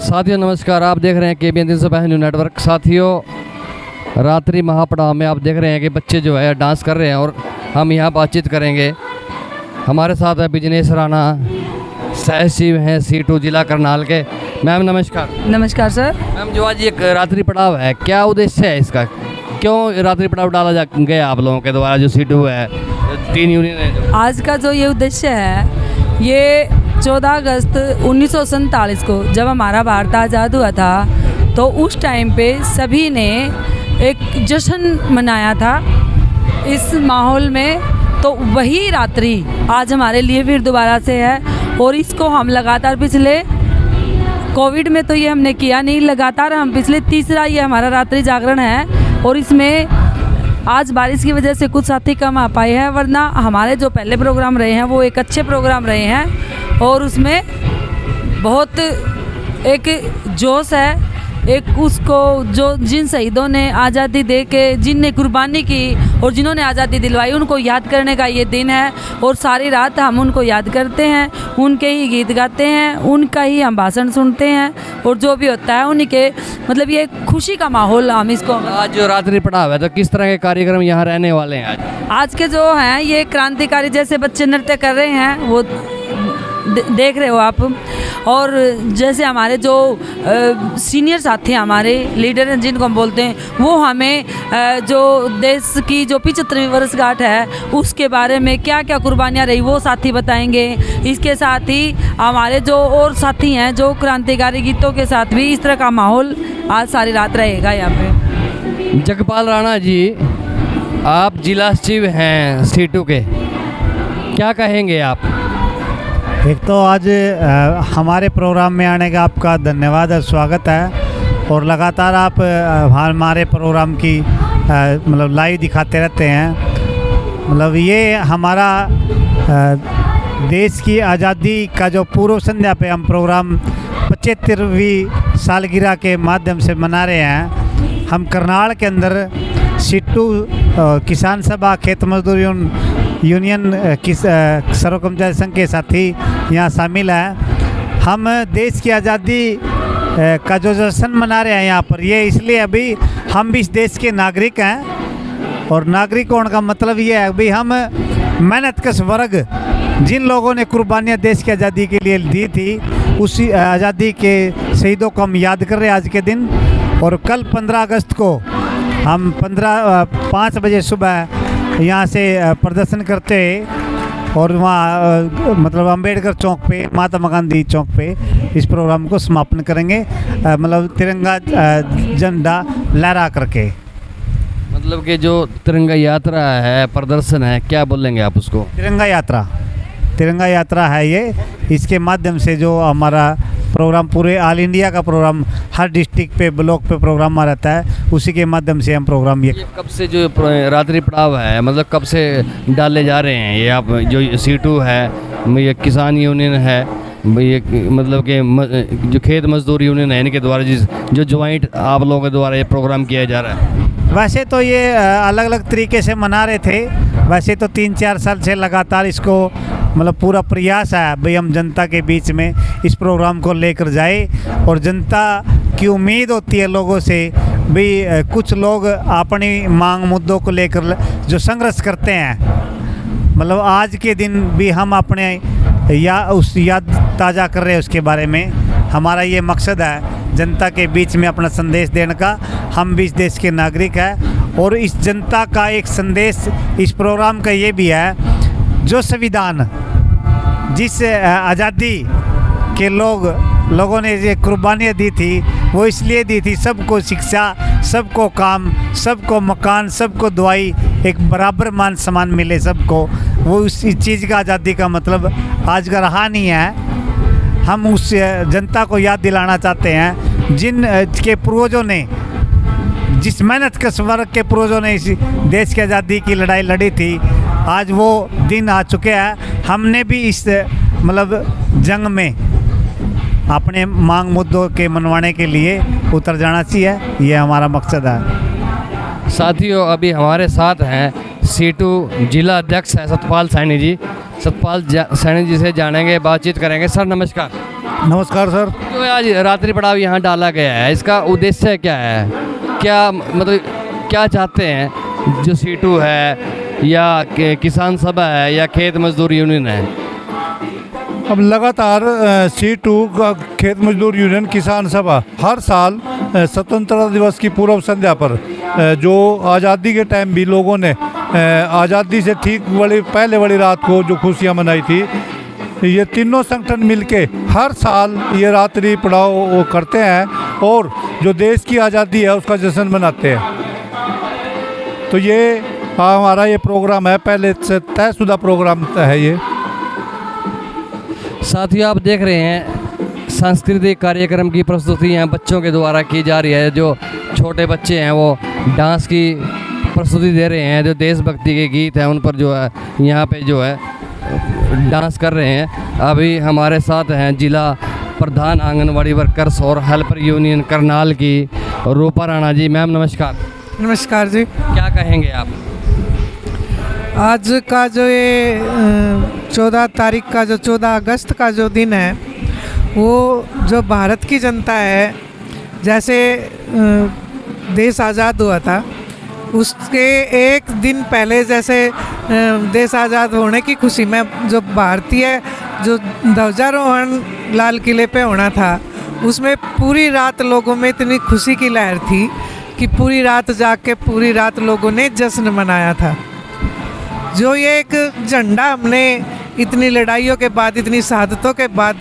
साथियों नमस्कार, आप देख रहे हैं KBN 365 न्यूज़ नेटवर्क। साथियों, रात्रि महापड़ाव में आप देख रहे हैं कि बच्चे जो है डांस कर रहे हैं और हम यहाँ बातचीत करेंगे। हमारे साथ है बिजनेस राणा, सहसचिव हैं C2 जिला करनाल के। मैम नमस्कार। नमस्कार सर। मैम, जो आज एक रात्रि पड़ाव है, क्या उद्देश्य है इसका? क्यों रात्रि पड़ाव डाला गया आप लोगों के द्वारा, जो C2 है, 3 यूनियन है जो? आज का जो ये उद्देश्य है, ये 14 अगस्त 1947 को जब हमारा भारत आज़ाद हुआ था, तो उस टाइम पे सभी ने एक जश्न मनाया था इस माहौल में। तो वही रात्रि आज हमारे लिए फिर दोबारा से है और इसको हम लगातार पिछले कोविड में तो ये हमने किया नहीं, लगातार हम पिछले तीसरा ये हमारा रात्रि जागरण है। और इसमें आज बारिश की वजह से कुछ साथी कम आ पाए हैं, वरना हमारे जो पहले प्रोग्राम रहे हैं वो एक अच्छे प्रोग्राम रहे हैं और उसमें बहुत एक जोश है, एक उसको जो जिन शहीदों ने आज़ादी दे के जिनने कुर्बानी की और जिन्होंने आज़ादी दिलवाई, उनको याद करने का ये दिन है। और सारी रात हम उनको याद करते हैं, उनके ही गीत गाते हैं, उनका ही हम भाषण सुनते हैं और जो भी होता है उन्हीं के मतलब ये खुशी का माहौल हम इसको। आज जो रात्रि पड़ाव है, तो किस तरह के कार्यक्रम यहाँ रहने वाले हैं आज के जो हैं ये क्रांतिकारी जैसे बच्चे नृत्य कर रहे हैं, वो देख रहे हो आप। और जैसे हमारे जो सीनियर साथी हैं, हमारे लीडर हैं जिनको हम बोलते हैं, वो हमें जो देश की जो 75वीं वर्षगांठ है उसके बारे में क्या क्या कुर्बानियाँ रही वो साथी बताएंगे। इसके साथ ही हमारे जो और साथी हैं जो क्रांतिकारी गीतों के साथ भी इस तरह का माहौल आज सारी रात रहेगा यहाँ पे। जगपाल राणा जी, आप जिला सचिव हैं C2 के, क्या कहेंगे आप? एक तो आज हमारे प्रोग्राम में आने का आपका धन्यवाद और स्वागत है। और लगातार आप हमारे प्रोग्राम की मतलब लाइव दिखाते रहते हैं। मतलब ये हमारा देश की आज़ादी का जो पूर्व संध्या पे हम प्रोग्राम 75वीं सालगिरह के माध्यम से मना रहे हैं। हम करनाल के अंदर C2 किसान सभा खेत मजदूर यूनियन सर्व कर्मचारी संघ के साथी यहाँ शामिल हैं। हम देश की आज़ादी का जो जश्न मना रहे हैं यहाँ पर, ये इसलिए अभी हम भी इस देश के नागरिक हैं। और नागरिक होने का मतलब ये है अभी हम मेहनतकश वर्ग, जिन लोगों ने कुर्बानियाँ देश की आज़ादी के लिए दी थी, उसी आज़ादी के शहीदों को हम याद कर रहे हैं आज के दिन। और कल 15 अगस्त को हम 5 बजे सुबह यहाँ से प्रदर्शन करते और वहाँ मतलब अंबेडकर चौक पे, महात्मा गांधी चौक पे इस प्रोग्राम को समापन करेंगे। मतलब तिरंगा झंडा लहरा करके, मतलब कि जो तिरंगा यात्रा है, प्रदर्शन है, क्या बोलेंगे आप उसको? तिरंगा यात्रा है ये। इसके माध्यम से जो हमारा प्रोग्राम पूरे ऑल इंडिया का प्रोग्राम हर डिस्ट्रिक्ट पे, ब्लॉक पे प्रोग्राम रहता है, उसी के माध्यम से हम प्रोग्राम ये कब से जो रात्रि पड़ाव है, मतलब कब से डाले जा रहे हैं ये? आप जो C2 है, ये किसान यूनियन है, ये मतलब कि जो खेत मजदूर यूनियन है, इनके द्वारा जो ज्वाइंट आप लोगों के द्वारा ये प्रोग्राम किया जा रहा है? वैसे तो ये अलग अलग तरीके से मना रहे थे। वैसे तो 3-4 साल से लगातार इसको मतलब पूरा प्रयास है भाई हम जनता के बीच में इस प्रोग्राम को लेकर जाए। और जनता की उम्मीद होती है लोगों से भी, कुछ लोग अपनी मांग मुद्दों को लेकर जो संघर्ष करते हैं, मतलब आज के दिन भी हम अपने उस याद ताज़ा कर रहे हैं उसके बारे में। हमारा ये मकसद है जनता के बीच में अपना संदेश देने का। हम भी इस देश के नागरिक हैं और इस जनता का एक संदेश इस प्रोग्राम का ये भी है, जो संविधान जिस आज़ादी के लोगों ने ये कुर्बानियाँ दी थी, वो इसलिए दी थी सबको शिक्षा, सबको काम, सबको मकान, सबको दवाई, एक बराबर मान सम्मान मिले सबको। वो उस चीज़ का आज़ादी का मतलब आज का रहा नहीं है। हम उस जनता को याद दिलाना चाहते हैं जिन के पूर्वजों ने, जिस मेहनतकश वर्ग के पूर्वजों ने इस देश की आज़ादी की लड़ाई लड़ी थी। आज वो दिन आ चुके हैं। हमने भी इस मतलब जंग में अपने मांग मुद्दों के मनवाने के लिए उतर जाना चाहिए, ये हमारा मकसद है। साथियों, अभी हमारे साथ हैं C2 जिला अध्यक्ष है सतपाल सैनी जी। सतपाल सैनी जी से जानेंगे, बातचीत करेंगे। सर नमस्कार। नमस्कार सर। जो आज रात्रि पड़ाव यहाँ डाला गया है, इसका उद्देश्य क्या है? क्या मतलब क्या चाहते हैं? जो सीटू है या किसान सभा है या खेत मजदूर यूनियन है? अब लगातार C2 का खेत मजदूर यूनियन किसान सभा हर साल स्वतंत्रता दिवस की पूर्व संध्या पर जो आज़ादी के टाइम भी लोगों ने आज़ादी से ठीक पहले वाली रात को जो खुशियाँ मनाई थी, ये तीनों संगठन मिलके हर साल ये रात्रि पड़ाव वो करते हैं और जो देश की आज़ादी है उसका जश्न मनाते हैं। तो ये हमारा ये प्रोग्राम है, पहले से तयशुदा प्रोग्राम है ये। साथियों, आप देख रहे हैं सांस्कृतिक कार्यक्रम की प्रस्तुति यहाँ बच्चों के द्वारा की जा रही है। जो छोटे बच्चे हैं वो डांस की प्रस्तुति दे रहे हैं, जो देशभक्ति के गीत हैं उन पर जो है यहाँ पे जो है डांस कर रहे हैं। अभी हमारे साथ हैं जिला प्रधान आंगनवाड़ी वर्कर्स और हेल्पर यूनियन करनाल की रूपा राणा जी। मैम नमस्कार। नमस्कार जी। क्या कहेंगे आप? आज का जो ये 14 तारीख का जो 14 अगस्त का जो दिन है, वो जो भारत की जनता है, जैसे देश आज़ाद हुआ था उसके एक दिन पहले जैसे देश आज़ाद होने की खुशी में जो भारतीय जो ध्वजारोहण लाल किले पे होना था, उसमें पूरी रात लोगों में इतनी खुशी की लहर थी कि पूरी रात जाग के पूरी रात लोगों ने जश्न मनाया था। जो ये एक झंडा हमने इतनी लड़ाइयों के बाद, इतनी शहादतों के बाद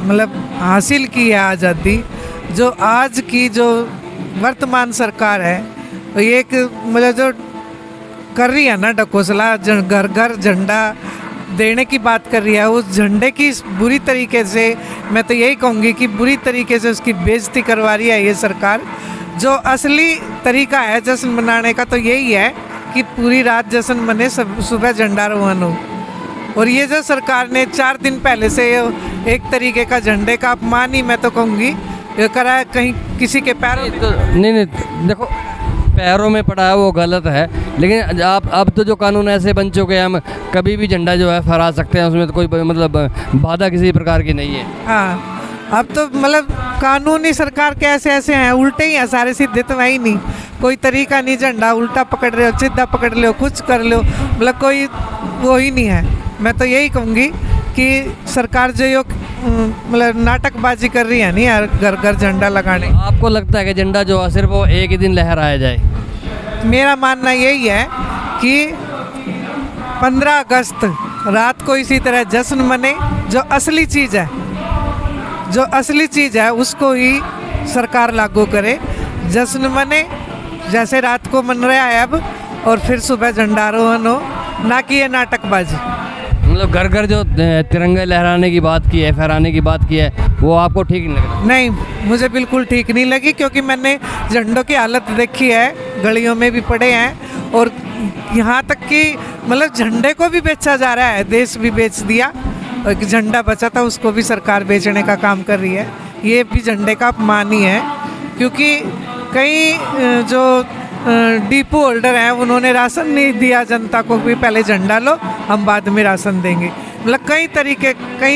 मतलब हासिल की है आज़ादी, जो आज की जो वर्तमान सरकार है ये एक मतलब जो कर रही है ना ढकोसला, घर घर झंडा देने की बात कर रही है, उस झंडे की बुरी तरीके से, मैं तो यही कहूँगी कि बुरी तरीके से उसकी बेइज्जती करवा रही है ये सरकार। जो असली तरीका है जश्न मनाने का तो यही है कि पूरी रात जश्न मने, सुबह झंडारोहण हो। और ये जो सरकार ने 4 दिन पहले से एक तरीके का झंडे का अपमान ही मैं तो कहूँगी ये करा है, कहीं किसी के पैरों नहीं देखो, पैरों में पड़ा है वो गलत है, लेकिन आप अब तो जो कानून ऐसे बन चुके हैं, हम कभी भी झंडा जो है फहरा सकते हैं, उसमें तो कोई मतलब बाधा किसी प्रकार की नहीं है। हाँ, अब तो मतलब कानूनी सरकार के ऐसे हैं, उल्टे ही हैं सारे, सीधे तो है ही नहीं, कोई तरीका नहीं, झंडा उल्टा पकड़ रहे हो, सीधा पकड़ लो, कुछ कर लो, मतलब कोई वो ही नहीं है। मैं तो यही कहूँगी कि सरकार जो ये मतलब नाटकबाजी कर रही है नहीं यार, घर घर झंडा लगाने। आपको लगता है कि झंडा जो है सिर्फ वो एक ही दिन लहराया जाए? मेरा मानना यही है कि 15 अगस्त रात को इसी तरह जश्न मने, जो असली चीज़ है, जो असली चीज़ है उसको ही सरकार लागू करे, जश्न मने जैसे रात को मन रहा है अब, और फिर सुबह झंडारोहण हो, ना कि ये नाटकबाजी। मतलब घर घर जो तिरंगे लहराने की बात की है, फहराने की बात की है, वो आपको ठीक नहीं लगा? नहीं, मुझे बिल्कुल ठीक नहीं लगी, क्योंकि मैंने झंडों की हालत देखी है, गलियों में भी पड़े हैं, और यहाँ तक कि मतलब झंडे को भी बेचा जा रहा है, देश भी बेच दिया, और एक झंडा बचा था उसको भी सरकार बेचने का काम कर रही है। ये भी झंडे का अपमान ही है, क्योंकि कई जो डिपो होल्डर हैं उन्होंने राशन नहीं दिया जनता को, भी पहले झंडा लो हम बाद में राशन देंगे। मतलब कई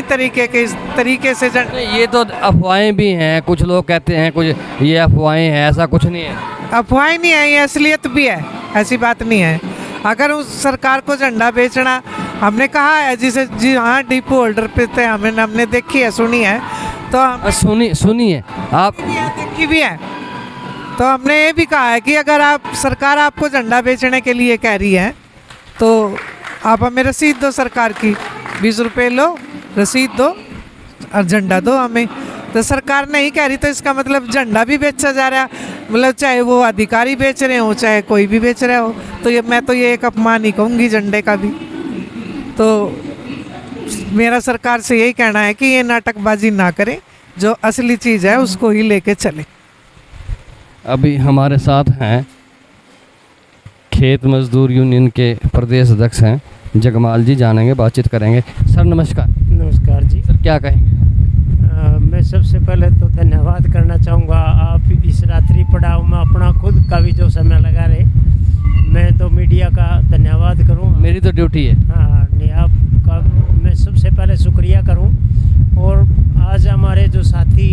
तरीके के इस तरीके से ये तो अफवाहें भी हैं, कुछ लोग कहते हैं कुछ ये अफवाहें हैं, ऐसा कुछ नहीं है। अफवाहें नहीं है, ये असलियत भी है, ऐसी बात नहीं है। अगर उस सरकार को झंडा बेचना, हमने कहा है जिसे जी हाँ डिपो होल्डर पे थे, हमने देखी है, सुनी है, तो सुनी है आप, देखी भी है, तो हमने ये भी कहा है कि अगर आप सरकार आपको झंडा बेचने के लिए कह रही है तो आप हमें रसीद दो, सरकार की 20 रुपये लो, रसीद दो और झंडा दो हमें। तो सरकार नहीं कह रही तो इसका मतलब झंडा भी बेचा जा रहा है, मतलब चाहे वो अधिकारी बेच रहे हो चाहे कोई भी बेच रहा हो, तो ये मैं तो ये एक अपमान ही कहूँगी झंडे का भी। तो मेरा सरकार से यही कहना है कि ये नाटकबाजी ना करें, जो असली चीज़ है उसको ही लेके चले। अभी हमारे साथ हैं खेत मजदूर यूनियन के प्रदेश अध्यक्ष हैं जगमाल जी, जानेंगे, बातचीत करेंगे। सर नमस्कार। नमस्कार जी। सर क्या कहेंगे? मैं सबसे पहले तो धन्यवाद करना चाहूँगा, आप इस रात्रि पड़ाव में अपना खुद का भी जो समय लगा रहे, मैं तो मीडिया का धन्यवाद करूँ। मेरी तो ड्यूटी है। हाँ नहीं, आपका मैं सबसे पहले शुक्रिया करूँ। और आज हमारे जो साथी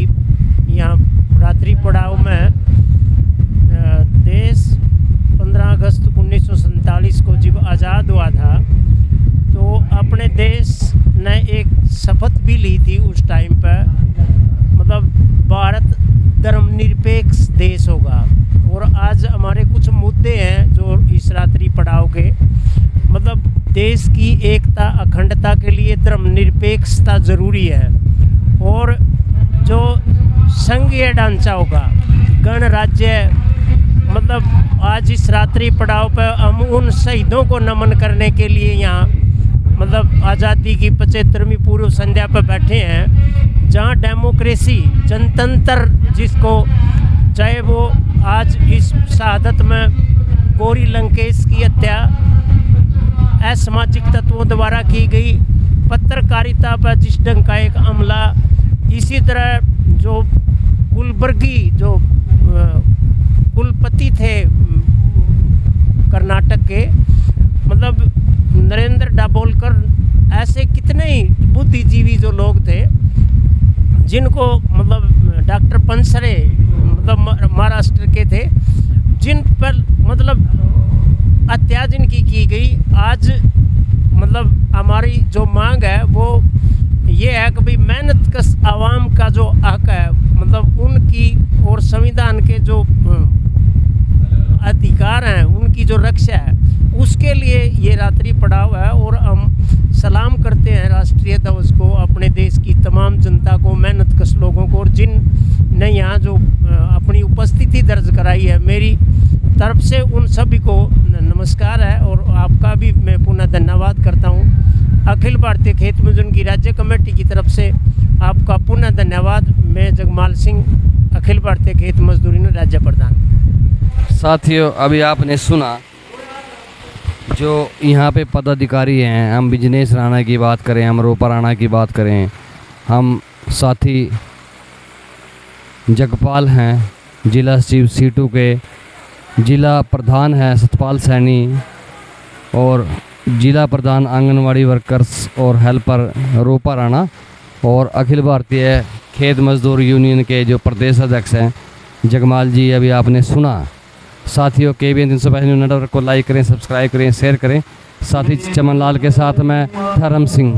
यहाँ रात्रि पड़ाव में देश 15 अगस्त 1947 को जब आज़ाद हुआ था, तो अपने देश ने एक शपथ भी ली थी उस टाइम पर, मतलब भारत धर्मनिरपेक्ष देश होगा। और आज हमारे कुछ मुद्दे हैं जो इस रात्रि पड़ाव के, मतलब देश की एकता अखंडता के लिए धर्मनिरपेक्षता ज़रूरी है। और जो संघीय ढांचा होगा, गणराज्य, मतलब आज इस रात्रि पड़ाव पर हम उन शहीदों को नमन करने के लिए यहाँ मतलब आज़ादी की 75वीं पूर्व संध्या पर बैठे हैं, जहाँ डेमोक्रेसी जनतंत्र जिसको चाहे वो आज इस शहादत में गौरी लंकेश की हत्या असामाजिक तत्वों द्वारा की गई, पत्रकारिता पर जिस ढंग का एक हमला, इसी तरह जो कुलबर्गी जो कुलपति थे कर्नाटक के, मतलब नरेंद्र दाभोलकर, ऐसे कितने ही बुद्धिजीवी जो लोग थे जिनको मतलब डॉक्टर पंसरे मतलब महाराष्ट्र के थे, जिन पर मतलब हत्या जिनकी की गई। आज मतलब हमारी जो मांग है वो ये है कि भाई मेहनत कश आवाम का जो हक है, मतलब उनकी और संविधान के जो अधिकार हैं उनकी जो रक्षा है, उसके लिए ये रात्रि पड़ाव है। और हम सलाम करते हैं राष्ट्रीय ध्वज को, अपने देश की तमाम जनता को, मेहनत कश लोगों को, और जिन ने यहाँ जो अपनी उपस्थिति दर्ज कराई है, मेरी तरफ से उन सभी को नमस्कार है। और आपका भी मैं पुनः धन्यवाद करता हूँ। अखिल भारतीय खेत मजदूर की राज्य कमेटी की तरफ से आपका पुनः धन्यवाद। मैं जगमाल सिंह, अखिल भारतीय खेत मजदूर राज्य प्रधान। साथियों, अभी आपने सुना जो यहाँ पे पदाधिकारी हैं, हम बिजनेस राणा की बात करें, हम रोपा राणा की बात करें, हम साथी जगपाल हैं, जिला सचिव सीटू के, जिला प्रधान है सतपाल सैनी, और जिला प्रधान आंगनवाड़ी वर्कर्स और हेल्पर रोपा राणा, और अखिल भारतीय खेत मजदूर यूनियन के जो प्रदेश अध्यक्ष हैं जगमाल जी, अभी आपने सुना। साथियों, KBN 365 न्यूज़ नेटवर्क को लाइक करें, सब्सक्राइब करें, शेयर करें। साथी चमन लाल के साथ मैं धर्म सिंह।